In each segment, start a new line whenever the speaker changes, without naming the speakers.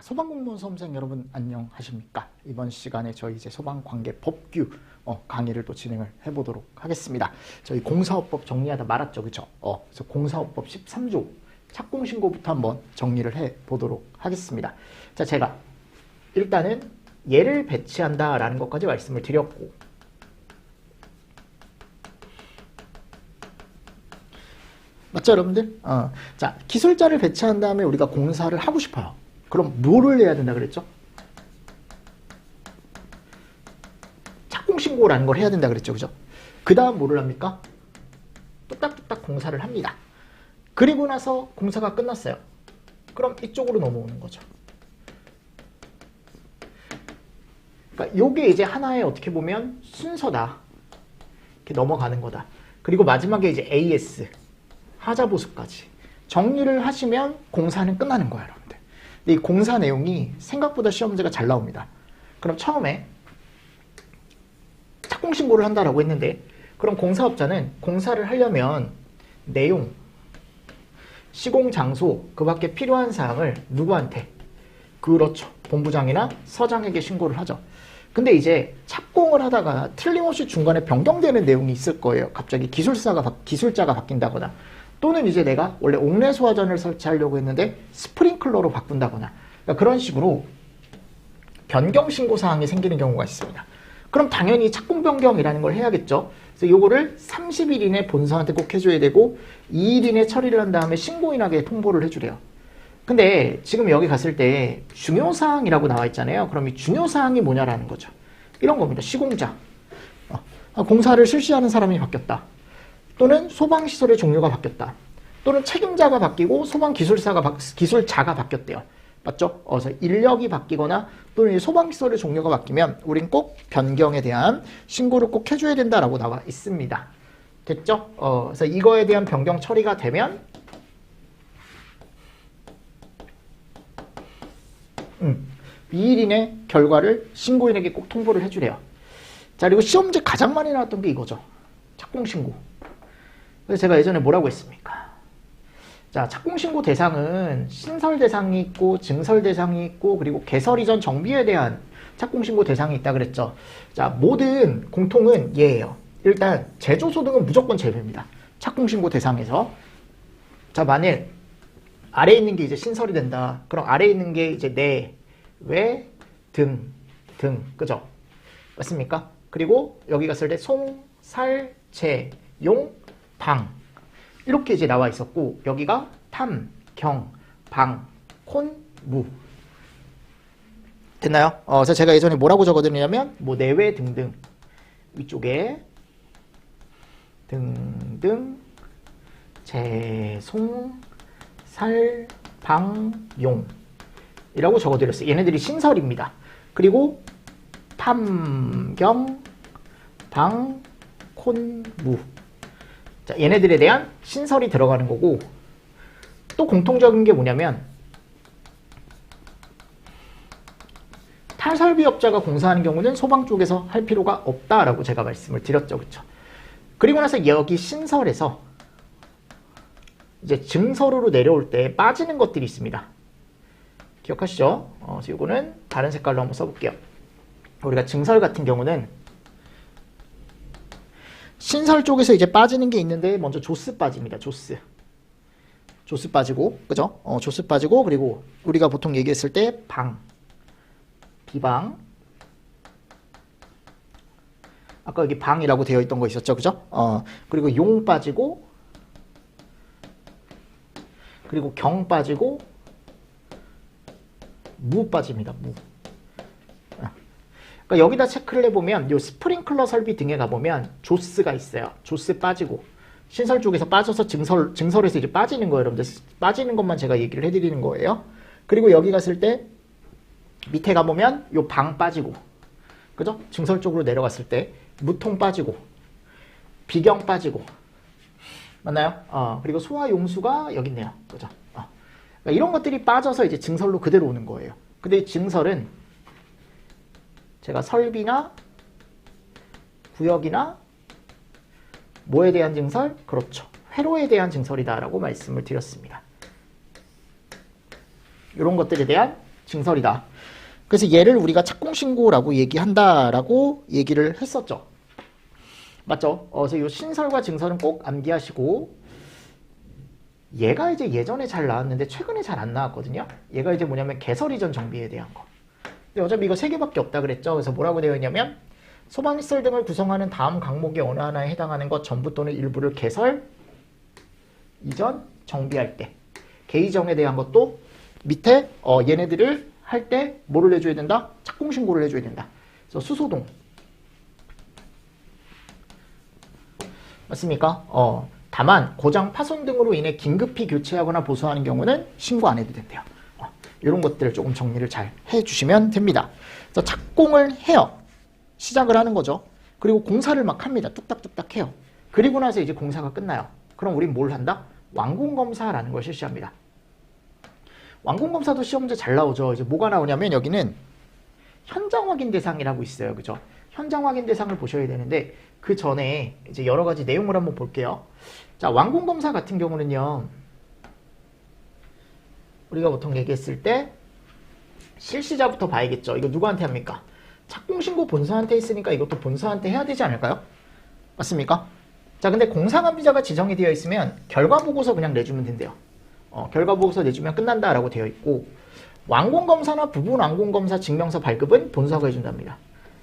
소방공무원 수험생 여러분 안녕하십니까? 이번 시간에 저희 이제 소방관계 법규 강의를 또 진행을 해보도록 하겠습니다. 저희 공사업법 정리하다 말았죠, 그쵸? 그래서 공사업법 13조 착공신고부터 한번 정리를 해보도록 하겠습니다. 자, 제가 일단은 얘를 배치한다 라는 것까지 말씀을 드렸고, 맞죠, 여러분들? 자, 기술자를 배치한 다음에 우리가 공사를 하고 싶어요. 그럼 뭐를 해야 된다 그랬죠? 착공신고라는 걸 해야 된다 그랬죠, 그죠? 그 다음 뭐를 합니까? 뚝딱뚝딱 공사를 합니다. 그리고 나서 공사가 끝났어요. 그럼 이쪽으로 넘어오는 거죠. 그러니까 요게 이제 하나의 어떻게 보면 순서다. 이렇게 넘어가는 거다. 그리고 마지막에 이제 AS 하자보수까지 정리를 하시면 공사는 끝나는 거예요, 여러분들. 근데 이 공사 내용이 생각보다 시험 문제가 잘 나옵니다. 그럼 처음에 착공신고를 한다라고 했는데, 그럼 공사업자는 공사를 하려면 내용, 시공 장소, 그 밖에 필요한 사항을 누구한테? 그렇죠, 본부장이나 서장에게 신고를 하죠. 근데 이제 착공을 하다가 틀림없이 중간에 변경되는 내용이 있을 거예요. 갑자기 기술자가 바뀐다거나, 또는 이제 내가 원래 옥내 소화전을 설치하려고 했는데 스프링클러로 바꾼다거나, 그러니까 그런 식으로 변경 신고 사항이 생기는 경우가 있습니다. 그럼 당연히 착공 변경이라는 걸 해야겠죠. 그래서 요거를 30일 이내 본사한테 꼭 해줘야 되고 2일 이내 처리를 한 다음에 신고인에게 통보를 해주래요. 근데 지금 여기 갔을 때 중요사항이라고 나와 있잖아요. 그럼 이 중요사항이 뭐냐라는 거죠. 이런 겁니다. 시공자. 공사를 실시하는 사람이 바뀌었다. 또는 소방시설의 종류가 바뀌었다. 또는 책임자가 바뀌고 소방기술자가 바뀌었대요. 맞죠? 그래서 인력이 바뀌거나 또는 소방시설의 종류가 바뀌면 우린 꼭 변경에 대한 신고를 꼭 해줘야 된다라고 나와 있습니다. 됐죠? 그래서 이거에 대한 변경 처리가 되면 2일 이내 결과를 신고인에게 꼭 통보를 해주래요. 자, 그리고 시험문제 가장 많이 나왔던 게 이거죠. 착공신고. 그래서 제가 예전에 뭐라고 했습니까? 자, 착공신고 대상은 신설 대상이 있고 증설 대상이 있고 그리고 개설 이전 정비에 대한 착공신고 대상이 있다 그랬죠. 자, 모든 공통은 얘예요. 일단 제조소 등은 무조건 제외입니다. 착공신고 대상에서. 자, 만일 아래에 있는 게 이제 신설이 된다. 그럼 아래에 있는 게 이제 내, 외, 등, 그죠? 맞습니까? 그리고 여기 갔을 때 송, 살, 재, 용, 방 이렇게 이제 나와 있었고, 여기가 탐, 경, 방, 콘, 무. 됐나요? 그래서 제가 예전에 뭐라고 적어드리냐면 뭐 내외 등등 위쪽에 등등 재, 송, 살, 방, 용 이라고 적어드렸어요. 얘네들이 신설입니다. 그리고 탐, 경, 방, 콘, 무. 자, 얘네들에 대한 신설이 들어가는 거고, 또 공통적인 게 뭐냐면 탈설비업자가 공사하는 경우는 소방 쪽에서 할 필요가 없다라고 제가 말씀을 드렸죠. 그쵸? 그리고 나서 여기 신설에서 이제 증설으로 내려올 때 빠지는 것들이 있습니다. 기억하시죠? 그래서 이거는 다른 색깔로 한번 써볼게요. 우리가 증설 같은 경우는 신설 쪽에서 이제 빠지는 게 있는데, 먼저 조스 빠집니다. 조스 빠지고, 그죠? 조스 빠지고, 그리고 우리가 보통 얘기했을 때 방, 비방, 아까 여기 방이라고 되어 있던 거 있었죠, 그죠? 그리고 용 빠지고, 그리고 경 빠지고, 무 빠집니다. 무. 그러니까 여기다 체크를 해보면 요 스프링클러 설비 등에 가보면 조스가 있어요. 조스 빠지고 신설 쪽에서 빠져서 증설에서 이제 빠지는 거예요. 여러분들 빠지는 것만 제가 얘기를 해드리는 거예요. 그리고 여기 갔을 때 밑에 가보면 요 방 빠지고, 그죠? 증설 쪽으로 내려갔을 때 무통 빠지고 비경 빠지고, 맞나요? 그리고 소화 용수가 여기 있네요. 그죠? 그러니까 이런 것들이 빠져서 이제 증설로 그대로 오는 거예요. 근데 이 증설은 제가 설비나 구역이나 뭐에 대한 증설? 그렇죠. 회로에 대한 증설이다 라고 말씀을 드렸습니다. 이런 것들에 대한 증설이다. 그래서 얘를 우리가 착공신고라고 얘기한다라고 얘기를 했었죠. 맞죠? 그래서 이 신설과 증설은 꼭 암기하시고, 얘가 이제 예전에 잘 나왔는데 최근에 잘 안 나왔거든요. 얘가 이제 뭐냐면 개설 이전 정비에 대한 거. 근데 어차피 이거 3개밖에 없다 그랬죠. 그래서 뭐라고 되어 있냐면 소방시설 등을 구성하는 다음 강목의 어느 하나에 해당하는 것 전부 또는 일부를 개설 이전 정비할 때 개이정에 대한 것도 밑에 얘네들을 할 때 뭐를 해줘야 된다? 착공신고를 해줘야 된다. 그래서 수소동 맞습니까? 다만 고장 파손 등으로 인해 긴급히 교체하거나 보수하는 경우는 신고 안 해도 된대요. 이런 것들을 조금 정리를 잘 해주시면 됩니다. 그래서 착공을 해요. 시작을 하는 거죠. 그리고 공사를 막 합니다. 뚝딱뚝딱 해요. 그리고 나서 이제 공사가 끝나요. 그럼 우린 뭘 한다? 완공검사라는 걸 실시합니다. 완공검사도 시험 문제 잘 나오죠. 이제 뭐가 나오냐면 여기는 현장 확인 대상이라고 있어요. 그죠? 현장 확인 대상을 보셔야 되는데 그 전에 이제 여러 가지 내용을 한번 볼게요. 자, 완공검사 같은 경우는요. 우리가 보통 얘기했을 때 실시자부터 봐야겠죠. 이거 누구한테 합니까? 착공신고 본사한테 있으니까 이것도 본사한테 해야 되지 않을까요? 맞습니까? 자, 근데 공사관비자가 지정이 되어 있으면 결과보고서 그냥 내주면 된대요. 결과보고서 내주면 끝난다라고 되어 있고, 완공검사나 부분 완공검사 증명서 발급은 본사가 해준답니다.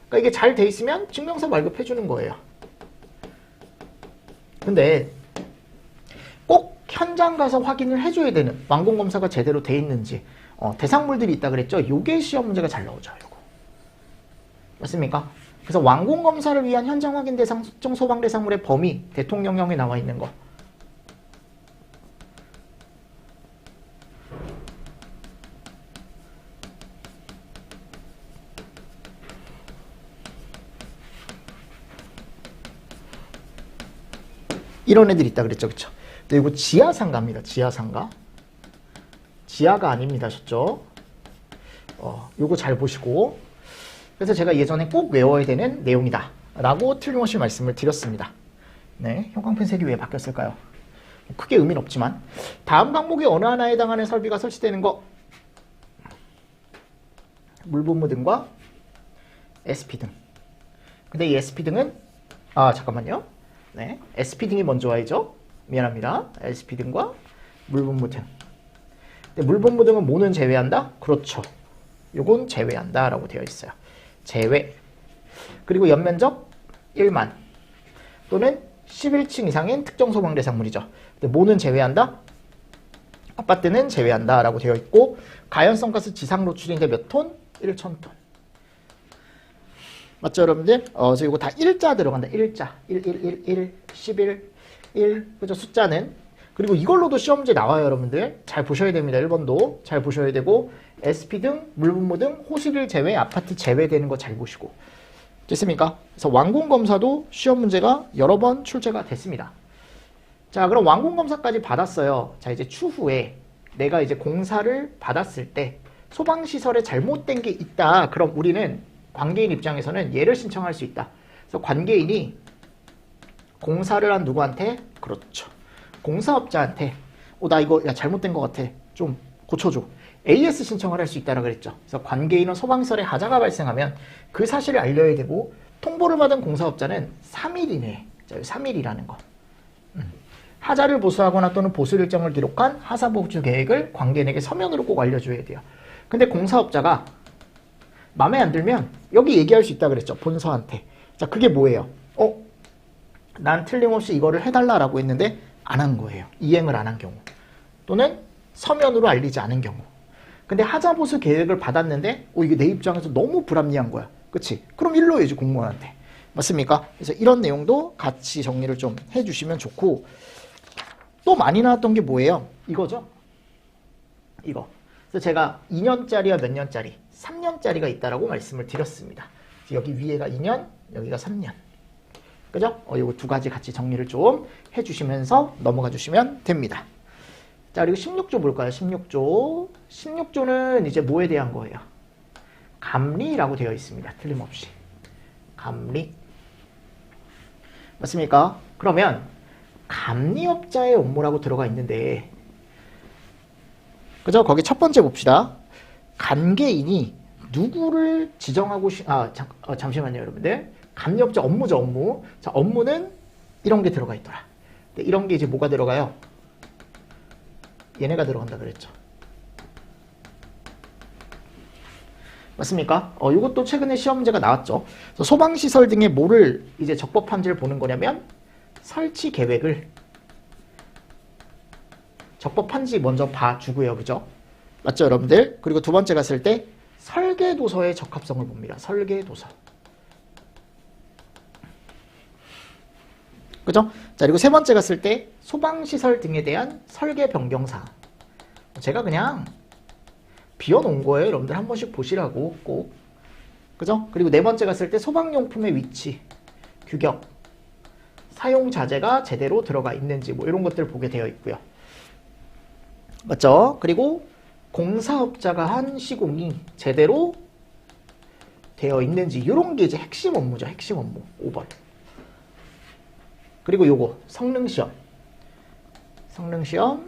그러니까 이게 잘 돼 있으면 증명서 발급해주는 거예요. 근데 꼭 현장 가서 확인을 해줘야 되는 완공검사가 제대로 돼 있는지 대상물들이 있다 그랬죠. 요게 시험 문제가 잘 나오죠. 요거. 맞습니까? 그래서 완공검사를 위한 현장 확인 대상 특정 소방 대상물의 범위 대통령령에 나와 있는 거. 이런 애들 있다 그랬죠. 그쵸? 근데 이거 지하상가입니다. 지하상가. 지하가 아닙니다. 하셨죠? 요거 잘 보시고. 그래서 제가 예전에 꼭 외워야 되는 내용이다. 라고 틀림없이 말씀을 드렸습니다. 네. 형광펜 색이 왜 바뀌었을까요? 크게 의미는 없지만. 다음 항목의 어느 하나에 해당하는 설비가 설치되는 거. 물분무 등과 SP등. 근데 이 SP등은, 잠깐만요. 네, SP등이 먼저 와야죠. 미안합니다. SP등과 물분무등. 근데 물분무등은 뭐는 제외한다? 그렇죠. 요건 제외한다 라고 되어 있어요. 제외. 그리고 연면적 1만 또는 11층 이상인 특정 소방 대상물이죠. 근데 뭐는 제외한다? 아파트는 제외한다 라고 되어 있고, 가연성 가스 지상 노출인데 몇 톤? 1,000톤. 맞죠, 여러분들? 그래서 이거 다 일자 들어간다. 일자. 1, 11, 1. 그죠? 숫자는. 그리고 이걸로도 시험 문제 나와요, 여러분들. 잘 보셔야 됩니다. 1번도. 잘 보셔야 되고, SP 등, 물분무 등, 호실일 제외, 아파트 제외되는 거 잘 보시고. 됐습니까? 그래서 완공검사도 시험 문제가 여러 번 출제가 됐습니다. 자, 그럼 완공검사까지 받았어요. 자, 이제 추후에 내가 이제 공사를 받았을 때 소방시설에 잘못된 게 있다. 그럼 우리는 관계인 입장에서는 얘를 신청할 수 있다. 그래서 관계인이 공사를 한 누구한테? 그렇죠. 공사업자한테 나 이거 잘못된 것 같아. 좀 고쳐줘. AS 신청을 할 수 있다라고 그랬죠. 그래서 관계인은 소방시설에 하자가 발생하면 그 사실을 알려야 되고, 통보를 받은 공사업자는 3일 이내에, 3일이라는 거. 하자를 보수하거나 또는 보수 일정을 기록한 하사보수 계획을 관계인에게 서면으로 꼭 알려줘야 돼요. 근데 공사업자가 마음에 안 들면 여기 얘기할 수 있다 그랬죠. 본서한테. 자, 그게 뭐예요? 난 틀림없이 이거를 해달라라고 했는데 안 한 거예요. 이행을 안 한 경우. 또는 서면으로 알리지 않은 경우. 근데 하자보수 계획을 받았는데 이게 내 입장에서 너무 불합리한 거야. 그치? 그럼 일로 해야지, 공무원한테. 맞습니까? 그래서 이런 내용도 같이 정리를 좀 해주시면 좋고, 또 많이 나왔던 게 뭐예요? 이거죠? 이거. 그래서 제가 2년짜리와 몇 년짜리? 3년짜리가 있다라고 말씀을 드렸습니다. 여기 위에가 2년, 여기가 3년. 그죠? 요거 두 가지 같이 정리를 좀 해주시면서 넘어가 주시면 됩니다. 자, 그리고 16조 볼까요? 16조. 16조는 이제 뭐에 대한 거예요? 감리라고 되어 있습니다. 틀림없이. 감리. 맞습니까? 그러면 감리업자의 업무라고 들어가 있는데, 그죠? 거기 첫 번째 봅시다. 관계인이 누구를 지정하고 잠시만요, 여러분들. 감리업자 업무죠, 업무. 자, 업무는 이런 게 들어가 있더라. 근데 이런 게 이제 뭐가 들어가요? 얘네가 들어간다 그랬죠. 맞습니까? 이것도 최근에 시험 문제가 나왔죠. 소방시설 등의 뭐를 이제 적법한지를 보는 거냐면 설치 계획을 적법한지 먼저 봐주고요. 그죠? 맞죠, 여러분들? 그리고 두 번째 갔을 때 설계도서의 적합성을 봅니다. 설계도서. 그죠? 자, 그리고 세 번째 갔을 때 소방시설 등에 대한 설계 변경사항. 제가 그냥 비워놓은 거예요. 여러분들 한 번씩 보시라고 꼭. 그죠? 그리고 네 번째 갔을 때 소방용품의 위치, 규격, 사용 자재가 제대로 들어가 있는지 뭐 이런 것들 보게 되어 있고요. 맞죠? 그리고 공사업자가 한 시공이 제대로 되어 있는지 이런 게 이제 핵심 업무죠. 핵심 업무 5번. 그리고 요거 성능시험. 성능시험.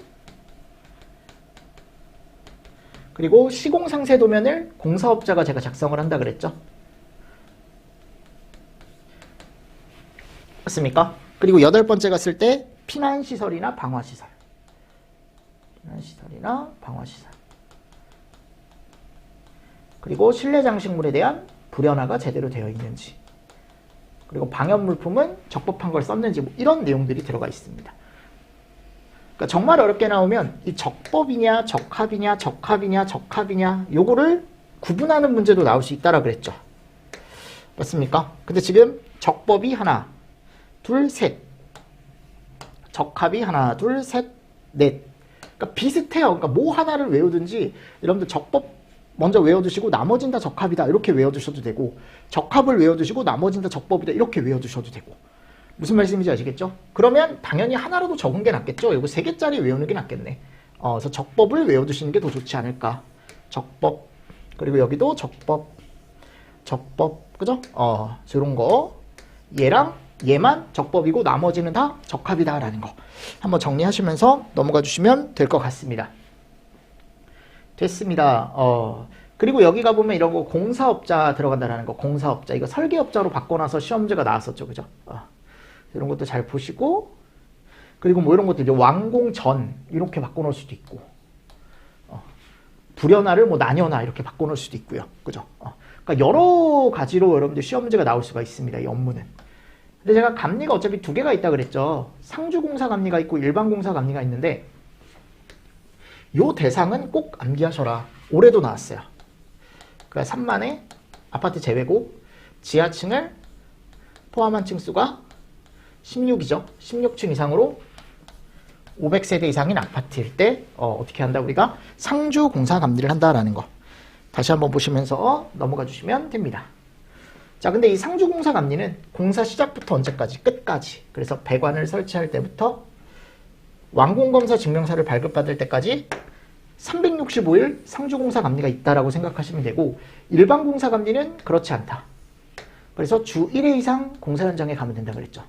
그리고 시공상세도면을 공사업자가 제가 작성을 한다 그랬죠. 맞습니까? 그리고 여덟 번째 갔을 때 피난시설이나 방화시설. 피난시설이나 방화시설. 그리고 실내장식물에 대한 불연화가 제대로 되어 있는지. 그리고 방역물품은 적법한 걸 썼는지 뭐 이런 내용들이 들어가 있습니다. 그러니까 정말 어렵게 나오면 이 적법이냐 적합이냐 적합이냐 적합이냐 요거를 구분하는 문제도 나올 수 있다라 그랬죠. 맞습니까? 근데 지금 적법이 하나, 둘, 셋. 적합이 하나, 둘, 셋, 넷. 그러니까 비슷해요. 그러니까 뭐 하나를 외우든지 여러분들 적법 먼저 외워두시고 나머진 다 적합이다 이렇게 외워두셔도 되고 적합을 외워두시고 나머진 다 적법이다 이렇게 외워두셔도 되고 무슨 말씀인지 아시겠죠? 그러면 당연히 하나라도 적은 게 낫겠죠? 이거 3개짜리 외우는 게 낫겠네. 그래서 적법을 외워두시는 게 더 좋지 않을까. 적법. 그리고 여기도 적법. 적법. 그죠? 이런 거. 얘만 적법이고 나머지는 다 적합이다 라는 거. 한번 정리하시면서 넘어가 주시면 될 것 같습니다. 됐습니다. 그리고 여기 가보면 이런 거 공사업자 들어간다라는 거. 공사업자. 이거 설계업자로 바꿔놔서 시험 문제가 나왔었죠. 그죠? 이런 것도 잘 보시고, 그리고 뭐 이런 것도 이제 완공 전 이렇게 바꿔놓을 수도 있고, 불연화를 뭐 난연화 이렇게 바꿔놓을 수도 있고요. 그죠? 그러니까 여러 가지로 여러분들 시험 문제가 나올 수가 있습니다. 이 업무는. 근데 제가 감리가 어차피 2개가 있다 그랬죠. 상주공사 감리가 있고 일반공사 감리가 있는데, 요 대상은 꼭 암기하셔라. 올해도 나왔어요. 그러니까 3만에 아파트 제외고 지하층을 포함한 층수가 16이죠. 16층 이상으로 500세대 이상인 아파트일 때 어떻게 한다? 우리가 상주공사 감리를 한다라는 거. 다시 한번 보시면서 넘어가 주시면 됩니다. 자, 근데 이 상주공사 감리는 공사 시작부터 언제까지? 끝까지. 그래서 배관을 설치할 때부터 완공검사 증명서를 발급받을 때까지 365일 상주공사 감리가 있다라고 생각하시면 되고 일반공사 감리는 그렇지 않다. 그래서 주 1회 이상 공사 현장에 가면 된다 그랬죠.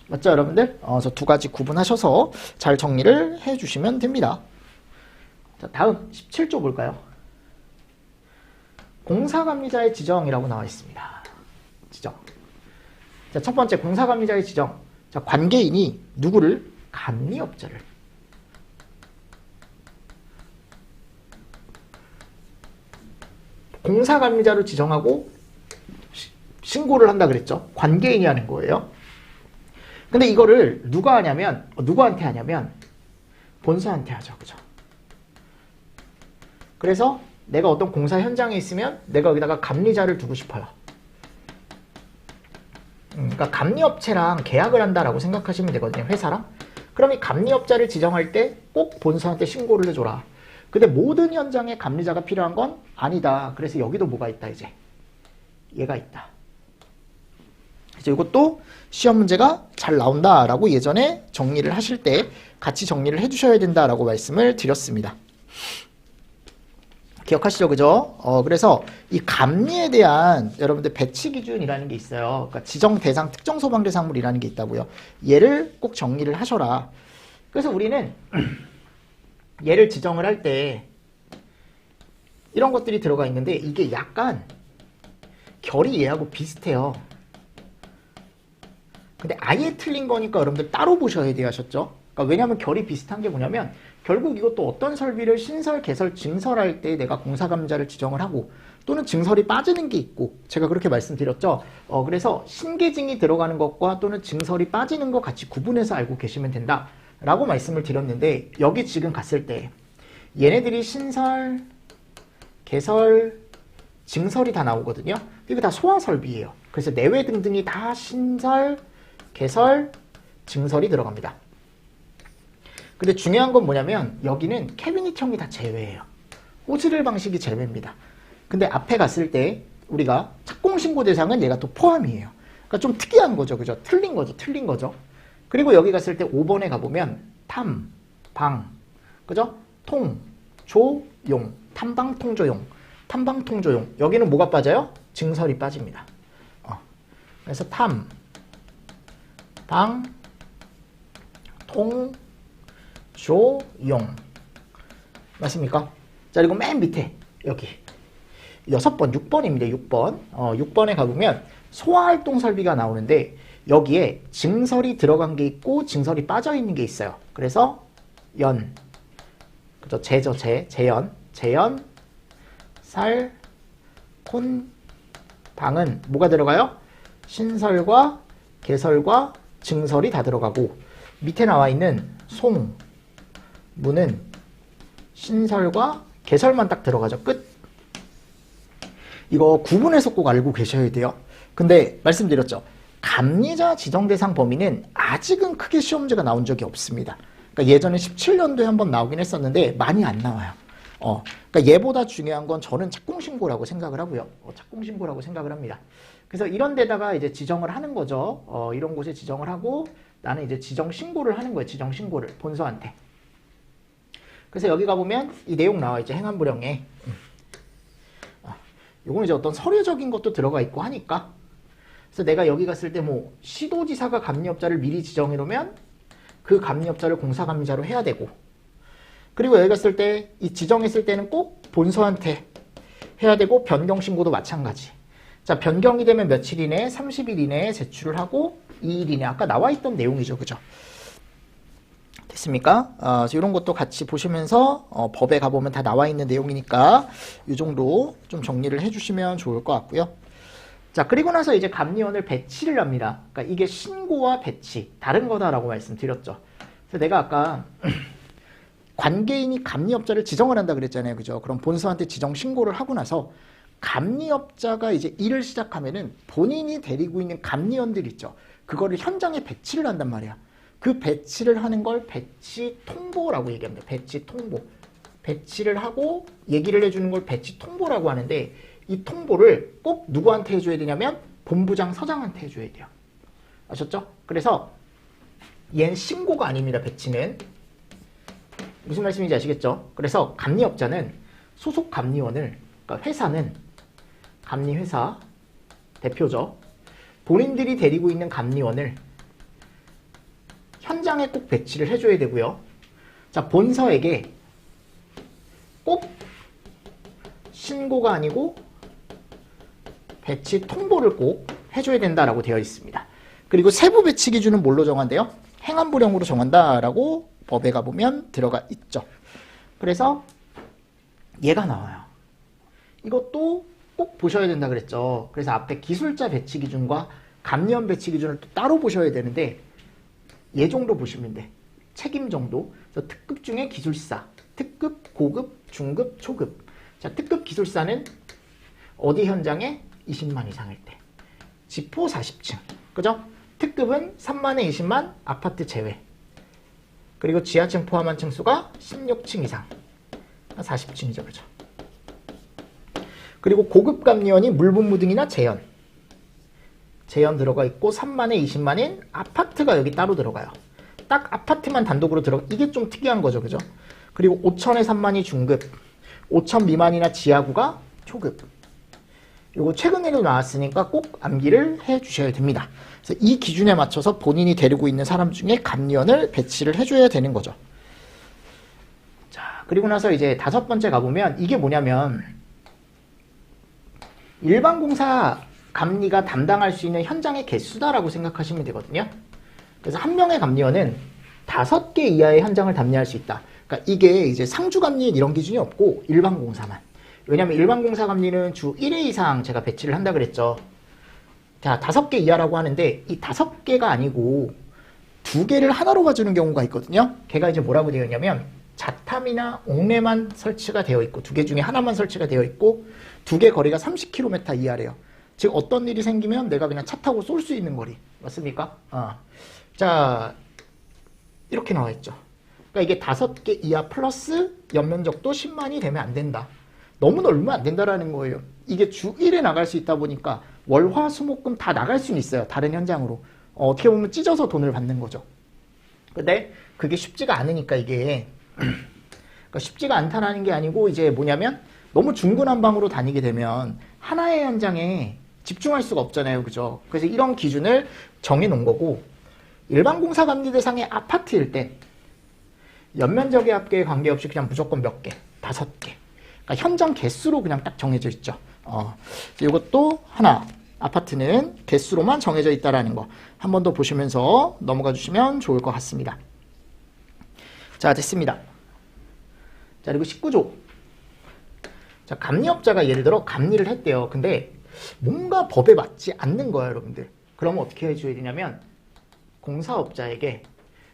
맞죠, 여러분들? 그래서 두 가지 구분하셔서 잘 정리를 해주시면 됩니다. 자, 다음 17조 볼까요? 공사감리자의 지정이라고 나와 있습니다. 지정. 자, 첫 번째 공사감리자의 지정. 자, 관계인이 누구를? 감리업자를. 공사감리자로 지정하고 신고를 한다 그랬죠. 관계인이 하는 거예요. 근데 이거를 누가 하냐면, 누구한테 하냐면 본사한테 하죠. 그죠? 그래서 내가 어떤 공사 현장에 있으면 내가 여기다가 감리자를 두고 싶어요. 그러니까 감리업체랑 계약을 한다라고 생각하시면 되거든요. 회사랑. 그럼 이 감리업자를 지정할 때 꼭 본사한테 신고를 해줘라. 근데 모든 현장에 감리자가 필요한 건 아니다. 그래서 여기도 뭐가 있다 이제. 얘가 있다. 그래서 이것도 시험 문제가 잘 나온다라고 예전에 정리를 하실 때 같이 정리를 해주셔야 된다라고 말씀을 드렸습니다. 기억하시죠? 그죠? 그래서 이 감리에 대한 여러분들 배치 기준이라는 게 있어요. 그러니까 지정 대상 특정 소방 대상물이라는 게 있다고요. 얘를 꼭 정리를 하셔라. 그래서 우리는 얘를 지정을 할 때 이런 것들이 들어가 있는데 이게 약간 결이 얘하고 비슷해요. 근데 아예 틀린 거니까 여러분들 따로 보셔야 돼요. 하셨죠? 그러니까 왜냐하면 결이 비슷한 게 뭐냐면 결국 이것도 어떤 설비를 신설, 개설, 증설할 때 내가 공사감자를 지정을 하고 또는 증설이 빠지는 게 있고 제가 그렇게 말씀드렸죠. 그래서 신계증이 들어가는 것과 또는 증설이 빠지는 것 같이 구분해서 알고 계시면 된다 라고 말씀을 드렸는데 여기 지금 갔을 때 얘네들이 신설, 개설, 증설이 다 나오거든요. 이거 다 소화설비예요. 그래서 내외 등등이 다 신설, 개설, 증설이 들어갑니다. 근데 중요한 건 뭐냐면 여기는 캐비닛형이 다 제외예요. 호즈릴 방식이 제외입니다. 근데 앞에 갔을 때 우리가 착공신고 대상은 얘가 또 포함이에요. 그러니까 좀 특이한 거죠. 그죠? 틀린 거죠. 그리고 여기 갔을 때 5번에 가보면 탐, 방, 그죠? 통, 조, 용, 탐방, 통조용, 탐방, 통조용. 여기는 뭐가 빠져요? 증설이 빠집니다. 그래서 탐, 방, 통, 조, 용. 맞습니까? 자, 그리고 맨 밑에 여기 6번, 6번입니다. 6번. 6번에 가보면 소화활동 설비가 나오는데 여기에 증설이 들어간 게 있고 증설이 빠져 있는 게 있어요. 그래서 연, 그죠? 재죠, 재연, 살, 콘, 방은 뭐가 들어가요? 신설과 개설과 증설이 다 들어가고 밑에 나와 있는 송, 무는 신설과 개설만 딱 들어가죠. 끝. 이거 구분해서 꼭 알고 계셔야 돼요. 근데 말씀드렸죠. 감리자 지정대상 범위는 아직은 크게 시험지가 나온 적이 없습니다. 그러니까 예전에 17년도에 한번 나오긴 했었는데 많이 안 나와요. 그러니까 얘보다 중요한 건 저는 착공신고라고 생각을 하고요. 착공신고라고 생각을 합니다. 그래서 이런 데다가 이제 지정을 하는 거죠. 이런 곳에 지정을 하고 나는 이제 지정신고를 하는 거예요. 지정신고를 본서한테. 그래서 여기 가보면 이 내용 나와 있죠. 행안부령에. 요건 이제 어떤 서류적인 것도 들어가 있고 하니까. 그래서 내가 여기 갔을 때 뭐 시도지사가 감리업자를 미리 지정해 놓으면 그 감리업자를 공사감리자로 해야 되고, 그리고 여기 갔을 때 이 지정했을 때는 꼭 본서한테 해야 되고 변경신고도 마찬가지. 자, 변경이 되면 며칠 이내에 30일 이내에 제출을 하고 2일 이내 아까 나와 있던 내용이죠. 그죠? 됐습니까? 이런 것도 같이 보시면서 법에 가보면 다 나와 있는 내용이니까 이 정도 좀 정리를 해주시면 좋을 것 같고요. 자, 그리고 나서 이제 감리원을 배치를 합니다. 그러니까 이게 신고와 배치 다른 거다라고 말씀드렸죠. 그래서 내가 아까 관계인이 감리업자를 지정을 한다 그랬잖아요. 그죠? 그럼 본서한테 지정 신고를 하고 나서 감리업자가 이제 일을 시작하면은 본인이 데리고 있는 감리원들 있죠. 그거를 현장에 배치를 한단 말이야. 그 배치를 하는 걸 배치 통보라고 얘기합니다. 배치 통보. 배치를 하고 얘기를 해주는 걸 배치 통보라고 하는데 이 통보를 꼭 누구한테 해줘야 되냐면 본부장 서장한테 해줘야 돼요. 아셨죠? 그래서 얘는 신고가 아닙니다. 배치는. 무슨 말씀인지 아시겠죠? 그래서 감리업자는 소속 감리원을, 그러니까 회사는 감리회사 대표죠. 본인들이 데리고 있는 감리원을 현장에 꼭 배치를 해줘야 되고요. 자, 본서에게 꼭 신고가 아니고 배치 통보를 꼭 해줘야 된다라고 되어 있습니다. 그리고 세부 배치 기준은 뭘로 정한대요? 행안부령으로 정한다라고 법에 가보면 들어가 있죠. 그래서 얘가 나와요. 이것도 꼭 보셔야 된다 그랬죠. 그래서 앞에 기술자 배치 기준과 감리원 배치 기준을 또 따로 보셔야 되는데 얘 정도 보시면 돼. 책임 정도. 그래서 특급 중에 기술사, 특급, 고급, 중급, 초급. 자, 특급 기술사는 어디 현장에 20만 이상일 때. 지포 40층. 그죠? 특급은 3만에 20만 아파트 제외. 그리고 지하층 포함한 층수가 16층 이상. 40층이죠. 그죠? 그리고 고급 감리원이 물분무 등이나 재현. 재현 들어가 있고 3만에 20만인 아파트가 여기 따로 들어가요. 딱 아파트만 단독으로 들어가. 이게 좀 특이한 거죠. 그죠? 그리고 5천에 3만이 중급. 5천 미만이나 지하구가 초급. 이거 최근에도 나왔으니까 꼭 암기를 해 주셔야 됩니다. 그래서 이 기준에 맞춰서 본인이 데리고 있는 사람 중에 감리원을 배치를 해줘야 되는 거죠. 자, 그리고 나서 이제 5번째 가보면 이게 뭐냐면 일반 공사 감리가 담당할 수 있는 현장의 개수다라고 생각하시면 되거든요. 그래서 한 명의 감리원은 5개 이하의 현장을 담당할 수 있다. 그러니까 이게 이제 상주 감리는 이런 기준이 없고 일반 공사만. 왜냐면 일반 공사 감리는 주 1회 이상 제가 배치를 한다 그랬죠. 자, 5개 이하라고 하는데 이 5개가 아니고 2개를 하나로 봐주는 경우가 있거든요. 걔가 이제 뭐라고 되어 있냐면 자탐이나 옥내만 설치가 되어 있고 2개 중에 하나만 설치가 되어 있고 2개 거리가 30km 이하래요. 즉 어떤 일이 생기면 내가 그냥 차 타고 쏠 수 있는 거리. 맞습니까? 자, 이렇게 나와 있죠. 그러니까 이게 5개 이하 플러스 연면적도 10만이 되면 안 된다. 너무 넓으면 안 된다라는 거예요. 이게 주 1회 나갈 수 있다 보니까 월, 화, 수, 목, 금 다 나갈 수는 있어요. 다른 현장으로. 어떻게 보면 찢어서 돈을 받는 거죠. 근데 그게 쉽지가 않으니까 이게 그러니까 쉽지가 않다라는 게 아니고 이제 뭐냐면 너무 중구난방으로 다니게 되면 하나의 현장에 집중할 수가 없잖아요. 그죠? 그래서 이런 기준을 정해 놓은 거고 일반 공사 감리 대상의 아파트일 땐 연면적의 합계에 관계없이 그냥 무조건 몇 개? 5개. 그러니까 현장 개수로 그냥 딱 정해져 있죠. 이것도 하나. 아파트는 개수로만 정해져 있다라는 거. 한 번 더 보시면서 넘어가 주시면 좋을 것 같습니다. 자, 됐습니다. 자, 그리고 19조. 자, 감리업자가 예를 들어 감리를 했대요. 근데 뭔가 법에 맞지 않는 거야, 여러분들. 그러면 어떻게 해줘야 되냐면 공사업자에게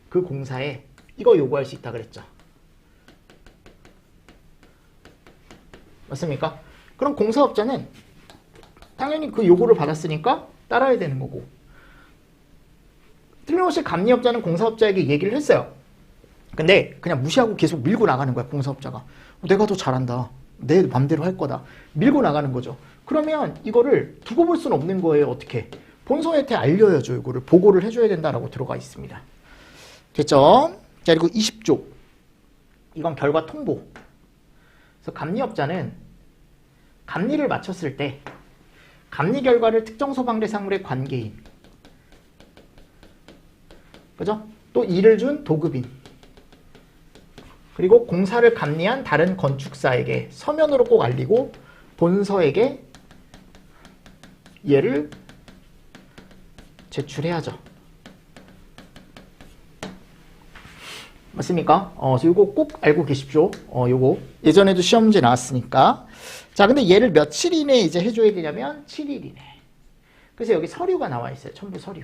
그 공사에 이거 요구할 수 있다 그랬죠. 맞습니까? 그럼 공사업자는 당연히 그 요구를 받았으니까 따라야 되는 거고 틀림없이 감리업자는 공사업자에게 얘기를 했어요. 근데 그냥 무시하고 계속 밀고 나가는 거야. 공사업자가. 내가 더 잘한다. 내 맘대로 할 거다. 밀고 나가는 거죠. 그러면 이거를 두고 볼 수는 없는 거예요. 어떻게? 본소한테 알려야죠. 이거를 보고를 해줘야 된다라고 들어가 있습니다. 됐죠? 자, 그리고 20조. 이건 결과 통보. 그래서 감리업자는 감리를 마쳤을 때 감리 결과를 특정 소방 대상물의 관계인, 그죠? 또 일을 준 도급인, 그리고 공사를 감리한 다른 건축사에게 서면으로 꼭 알리고 본서에게 얘를 제출해야죠. 맞습니까? 이거 꼭 알고 계십시오. 요거 예전에도 시험 문제 나왔으니까. 자, 근데 얘를 며칠 이내에 이제 해줘야 되냐면 7일 이내. 그래서 여기 서류가 나와 있어요. 첨부 서류.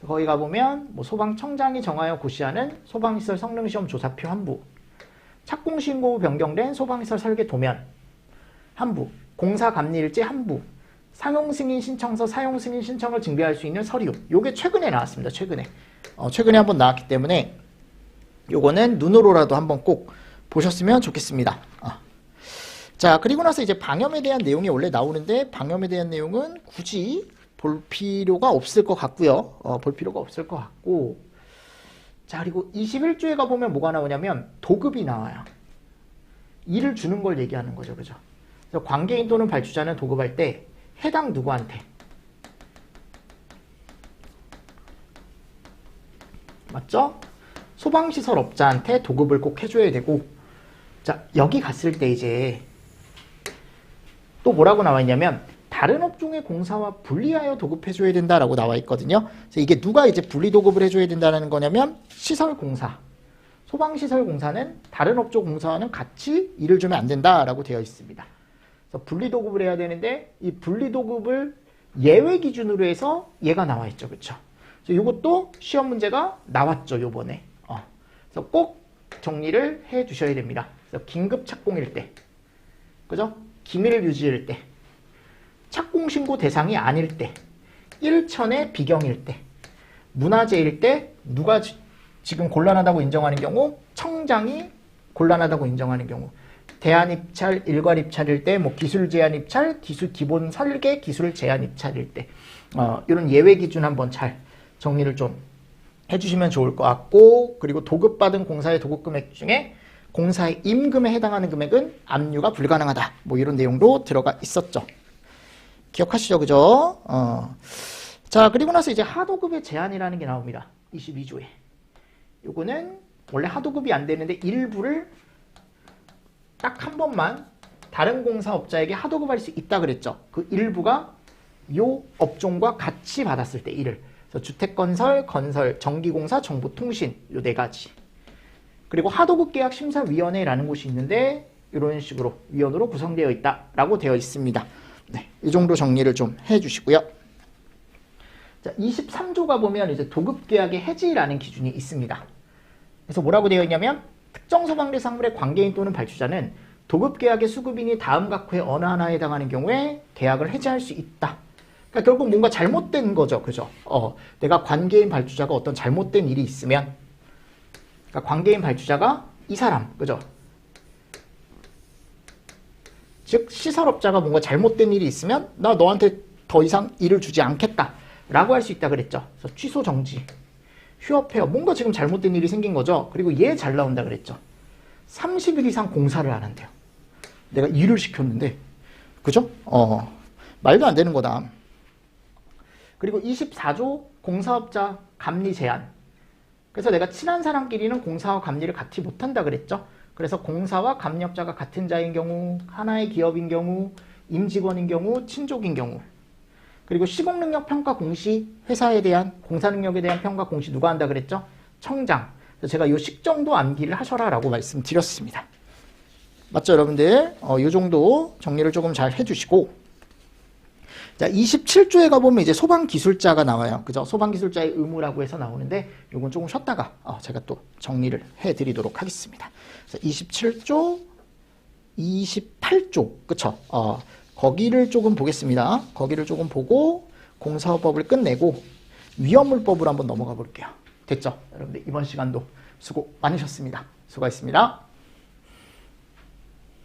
거기 가보면 뭐 소방청장이 정하여 고시하는 소방시설 성능시험 조사표 한부, 착공신고 후 변경된 소방시설 설계 도면 한부, 공사 감리일지 한부, 상용승인 신청서 사용승인 신청을 증빙할 수 있는 서류. 요게 최근에 나왔습니다. 최근에 한번 나왔기 때문에 요거는 눈으로라도 한번 꼭 보셨으면 좋겠습니다. 자, 그리고 나서 이제 방염에 대한 내용이 원래 나오는데 방염에 대한 내용은 굳이 볼 필요가 없을 것 같고요. 볼 필요가 없을 것 같고. 자, 그리고 21조에 가보면 뭐가 나오냐면 도급이 나와요. 일을 주는 걸 얘기하는 거죠. 그죠? 그래서 관계인 또는 발주자는 도급할 때 해당 누구한테? 맞죠? 소방시설업자한테 도급을 꼭 해줘야 되고. 자, 여기 갔을 때 이제 또 뭐라고 나와 있냐면 다른 업종의 공사와 분리하여 도급해줘야 된다라고 나와 있거든요. 그래서 이게 누가 이제 분리 도급을 해줘야 된다는 거냐면 시설공사, 소방시설공사는 다른 업종 공사와는 같이 일을 주면 안 된다라고 되어 있습니다. 그래서 분리 도급을 해야 되는데 이 분리 도급을 예외 기준으로 해서 얘가 나와 있죠, 그렇죠? 그래서 이것도 시험 문제가 나왔죠, 요번에. 그래서 꼭 정리를 해 두셔야 됩니다. 그래서 긴급 착공일 때, 그죠? 기밀 유지일 때, 착공신고 대상이 아닐 때, 일천의 비경일 때, 문화재일 때, 누가 지금 곤란하다고 인정하는 경우, 청장이 곤란하다고 인정하는 경우, 대안 입찰, 일괄 입찰일 때, 뭐 기술 제한 입찰, 기술 기본 설계, 기술 제한 입찰일 때, 이런 예외 기준 한번 잘 정리를 좀 해주시면 좋을 것 같고, 그리고 도급받은 공사의 도급 금액 중에 공사의 임금에 해당하는 금액은 압류가 불가능하다. 뭐 이런 내용도 들어가 있었죠. 기억하시죠? 그죠? 자, 그리고 나서 이제 하도급의 제한이라는 게 나옵니다. 22조에. 요거는 원래 하도급이 안 되는데 일부를 딱 한 번만 다른 공사업자에게 하도급할 수 있다 그랬죠. 그 일부가 요 업종과 같이 받았을 때 일을. 그래서 주택건설, 건설, 전기공사, 정보통신 요 네 가지. 그리고 하도급계약심사위원회라는 곳이 있는데 이런 식으로 위원으로 구성되어 있다라고 되어 있습니다. 네, 이 정도 정리를 좀 해주시고요. 자, 23조가 보면 이제 도급계약의 해지라는 기준이 있습니다. 그래서 뭐라고 되어 있냐면 특정 소방대 상물의 관계인 또는 발주자는 도급계약의 수급인이 다음 각호의 어느 하나에 해당하는 경우에 계약을 해지할 수 있다. 그러니까 결국 뭔가 잘못된 거죠. 그죠? 내가 관계인 발주자가 어떤 잘못된 일이 있으면, 그러니까 관계인 발주자가 이 사람, 그죠? 즉 시설업자가 뭔가 잘못된 일이 있으면 나 너한테 더 이상 일을 주지 않겠다 라고 할 수 있다 그랬죠. 그래서 취소 정지, 휴업 폐업, 뭔가 지금 잘못된 일이 생긴 거죠. 그리고 얘 잘 나온다 그랬죠. 30일 이상 공사를 안 한대요. 내가 일을 시켰는데, 그죠? 말도 안 되는 거다. 그리고 24조 공사업자 감리 제한. 그래서 내가 친한 사람끼리는 공사와 감리를 같이 못한다 그랬죠. 그래서 공사와 감리업자가 같은 자인 경우, 하나의 기업인 경우, 임직원인 경우, 친족인 경우. 그리고 시공능력 평가 공시, 회사에 대한 공사 능력에 대한 평가 공시 누가 한다 그랬죠? 청장. 그래서 제가 요 식 정도 암기를 하셔라라고 말씀드렸습니다. 맞죠, 여러분들? 요 정도 정리를 조금 잘 해주시고. 자, 27조에 가보면 이제 소방기술자가 나와요. 그죠? 소방기술자의 의무라고 해서 나오는데, 요건 조금 쉬었다가, 제가 또 정리를 해드리도록 하겠습니다. 그래서 27조, 28조, 그쵸? 거기를 조금 보겠습니다. 거기를 조금 보고, 공사업법을 끝내고, 위험물법으로 한번 넘어가 볼게요. 됐죠? 여러분들, 이번 시간도 수고 많으셨습니다. 수고하셨습니다.